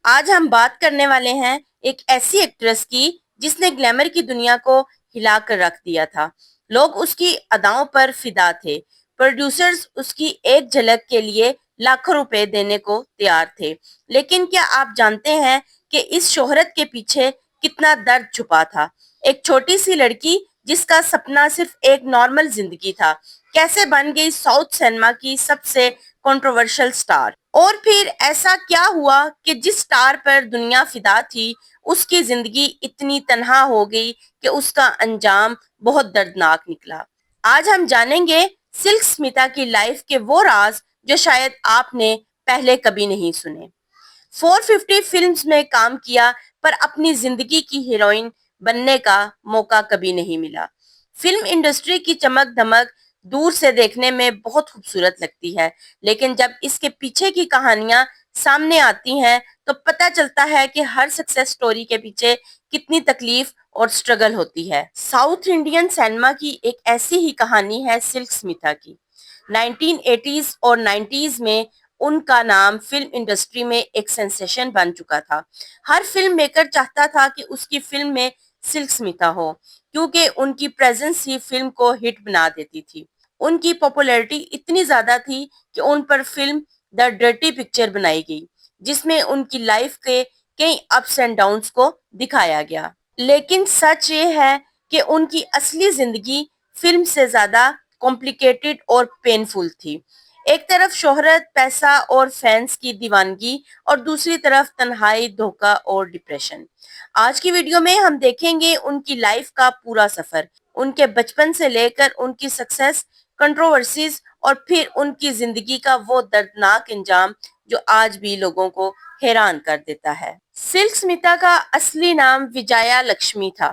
آج ہم بات کرنے والے ہیں ایک ایسی ایکٹریس کی جس نے گلیمر کی دنیا کو ہلا کر رکھ دیا تھا۔ لوگ اس کی اداؤں پر فدا تھے۔ پروڈیوسرز اس کی ایک جھلک کے لیے لاکھوں روپے دینے کو تیار تھے۔ لیکن کیا آپ جانتے ہیں کہ اس شہرت کے پیچھے کتنا درد چھپا تھا؟ ایک چھوٹی سی لڑکی جس کا سپنا صرف ایک نارمل زندگی تھا، کیسے بن گئی ساؤتھ سینما کی سب سے کنٹروورشل سٹار؟ اور پھر ایسا کیا ہوا کہ جس سٹار پر دنیا فدا تھی اس کی زندگی اتنی تنہا ہو گئی کہ اس کا انجام بہت دردناک نکلا۔ آج ہم جانیں گے سلک سمیتا کی لائف کے وہ راز جو شاید آپ نے پہلے کبھی نہیں سنے۔ 450 فلمز میں کام کیا پر اپنی زندگی کی ہیروئن بننے کا موقع کبھی نہیں ملا۔ فلم انڈسٹری کی چمک دھمک دور سے دیکھنے میں بہت خوبصورت لگتی ہے، لیکن جب اس کے پیچھے کی کہانیاں سامنے آتی ہیں تو پتہ چلتا ہے کہ ہر سکسیس سٹوری کے پیچھے کتنی تکلیف اور سٹرگل ہوتی ہے۔ ساؤتھ انڈین سینما کی ایک ایسی ہی کہانی ہے سلک سمیتا کی۔ 1980s اور 90s میں ان کا نام فلم انڈسٹری میں ایک سینسیشن بن چکا تھا۔ ہر فلم میکر چاہتا تھا کہ اس کی فلم میں سلک سمیتا ہو، کیونکہ ان کی پریزنس ہی فلم کو ہٹ بنا دیتی تھی۔ ان کی پاپولیرٹی اتنی زیادہ تھی کہ ان پر فلم دا ڈرٹی پکچر بنائی گئی، جس میں ان کی لائف کے کئی اپس اینڈ ڈاؤنز کو دکھایا گیا۔ لیکن سچ یہ ہے کہ ان کی اصلی زندگی فلم سے زیادہ کمپلیکیٹڈ اور پینفل تھی۔ ایک طرف شہرت، پیسہ اور فینس کی دیوانگی، اور دوسری طرف تنہائی، دھوکہ اور ڈپریشن۔ آج کی ویڈیو میں ہم دیکھیں گے ان کی لائف کا پورا سفر، ان کے بچپن سے لے کر ان کی سکسیس، کنٹروورسیز اور پھر ان کی زندگی کا وہ دردناک انجام جو آج بھی لوگوں کو حیران کر دیتا ہے۔ سلک سمیتا کا اصلی نام وجایا لکشمی تھا۔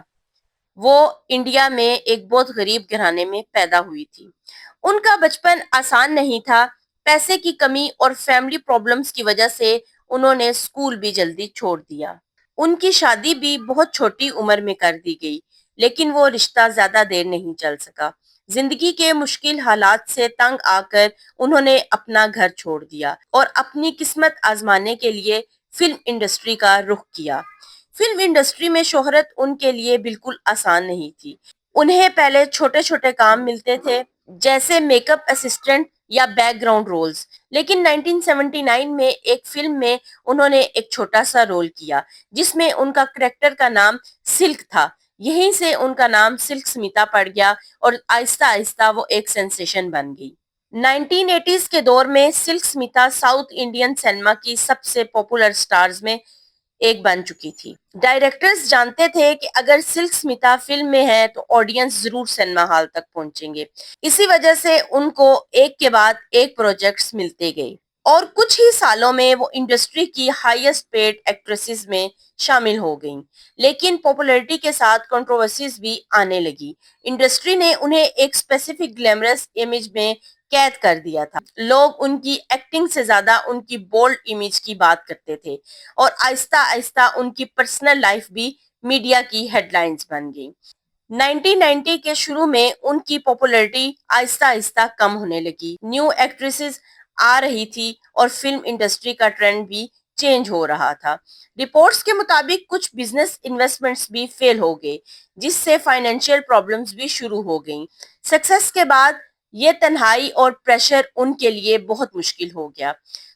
وہ انڈیا میں ایک بہت غریب گھرانے میں پیدا ہوئی تھی۔ ان کا بچپن آسان نہیں تھا۔ پیسے کی کمی اور فیملی پرابلمز کی وجہ سے انہوں نے اسکول بھی جلدی چھوڑ دیا۔ ان کی شادی بھی بہت چھوٹی عمر میں کر دی گئی، لیکن وہ رشتہ زیادہ دیر نہیں چل سکا۔ زندگی کے مشکل حالات سے تنگ آ کر انہوں نے اپنا گھر چھوڑ دیا اور اپنی قسمت آزمانے کے لیے فلم انڈسٹری کا رخ کیا۔ فلم انڈسٹری میں شہرت ان کے لیے بالکل آسان نہیں تھی۔ انہیں پہلے چھوٹے چھوٹے کام ملتے تھے، جیسے میک اپ اسسٹنٹ یا بیک گراؤنڈ رولز، لیکن 1979 میں ایک فلم میں انہوں نے ایک چھوٹا سا رول کیا جس میں ان کا کریکٹر کا نام سلک تھا۔ یہیں سے ان کا نام سلک سمیتا پڑ گیا اور آہستہ آہستہ وہ ایک سینسیشن بن گئی۔ 1980s کے دور میں silk Smita south Indian cinema کی سب سے پاپولر سٹارز میں ایک بن چکی تھی۔ ڈائریکٹرز جانتے تھے کہ اگر سلک سمیتا فلم میں ہے تو آڈینس ضرور سینما ہال تک پہنچیں گے۔ اسی وجہ سے ان کو ایک کے بعد ایک پروجیکٹس ملتے گئے اور کچھ ہی سالوں میں وہ انڈسٹری کی ہائیسٹ پیڈ ایکٹریسز میں شامل ہو گئیں۔ لیکن پاپولیرٹی کے ساتھ کنٹروورسیز بھی آنے لگی۔ انڈسٹری نے انہیں ایک اسپیسیفک گلیمرس امیج میں قید کر دیا تھا۔ لوگ ان کی ایکٹنگ سے زیادہ ان کی بولڈ امیج کی بات کرتے تھے اور آہستہ آہستہ ان کی پرسنل لائف بھی میڈیا کی ہیڈ لائنز بن گئی۔ 1990 کے شروع میں ان کی پاپولیرٹی آہستہ آہستہ کم ہونے لگی۔ نیو ایکٹریسز آ رہی تھی اور فلم انڈسٹری کا ٹرینڈ بھی چینج ہو رہا تھا۔ رپورٹس کے مطابق کچھ بزنس انویسٹمنٹس بھی فیل ہو گئے، جس سے فائنینشیل پرابلمز بھی شروع ہو گئیں۔ سکسیس کے بعد یہ تنہائی اور پریشر ان کے لیے بہت مشکل ہو گیا۔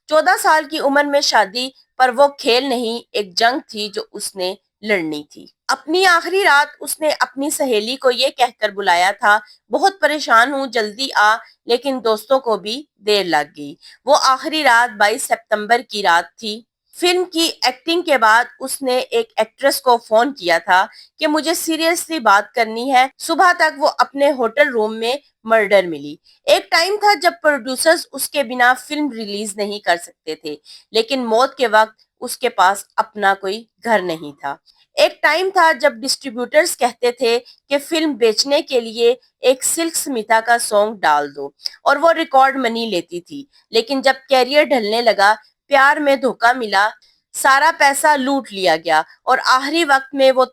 14 سال کی عمر میں شادی، پر وہ کھیل نہیں، ایک جنگ تھی جو اس نے لڑنی تھی۔ اپنی آخری رات اس نے اپنی سہیلی کو یہ کہہ کر بلایا تھا، بہت پریشان ہوں، جلدی آ، لیکن دوستوں کو بھی دیر لگ گئی۔ وہ آخری رات 22 ستمبر کی رات تھی۔ فلم کی ایکٹنگ کے بعد اس نے ایک ایکٹریس کو فون کیا تھا کہ مجھے سیریسلی بات کرنی ہے۔ صبح تک وہ اپنے ہوٹل روم میں مرڈر ملی۔ ایک ٹائم تھا جب پروڈیوسرز اس کے بنا فلم ریلیز نہیں کر سکتے تھے، لیکن موت کے وقت اس کے پاس اپنا کوئی گھر نہیں تھا۔ ایک ٹائم تھا جب ڈسٹریبیوٹرز کہتے تھے کہ فلم بیچنے کے لیے ایک سلک سمیتا کا سانگ ڈال دو، اور وہ ریکارڈ منی لیتی تھی۔ لیکن جب کیریئر ڈھلنے لگا، پیار میں دھوکہ ملا، سارا پیسہ لوٹ لیا گیا اور آخری وقت میں وہ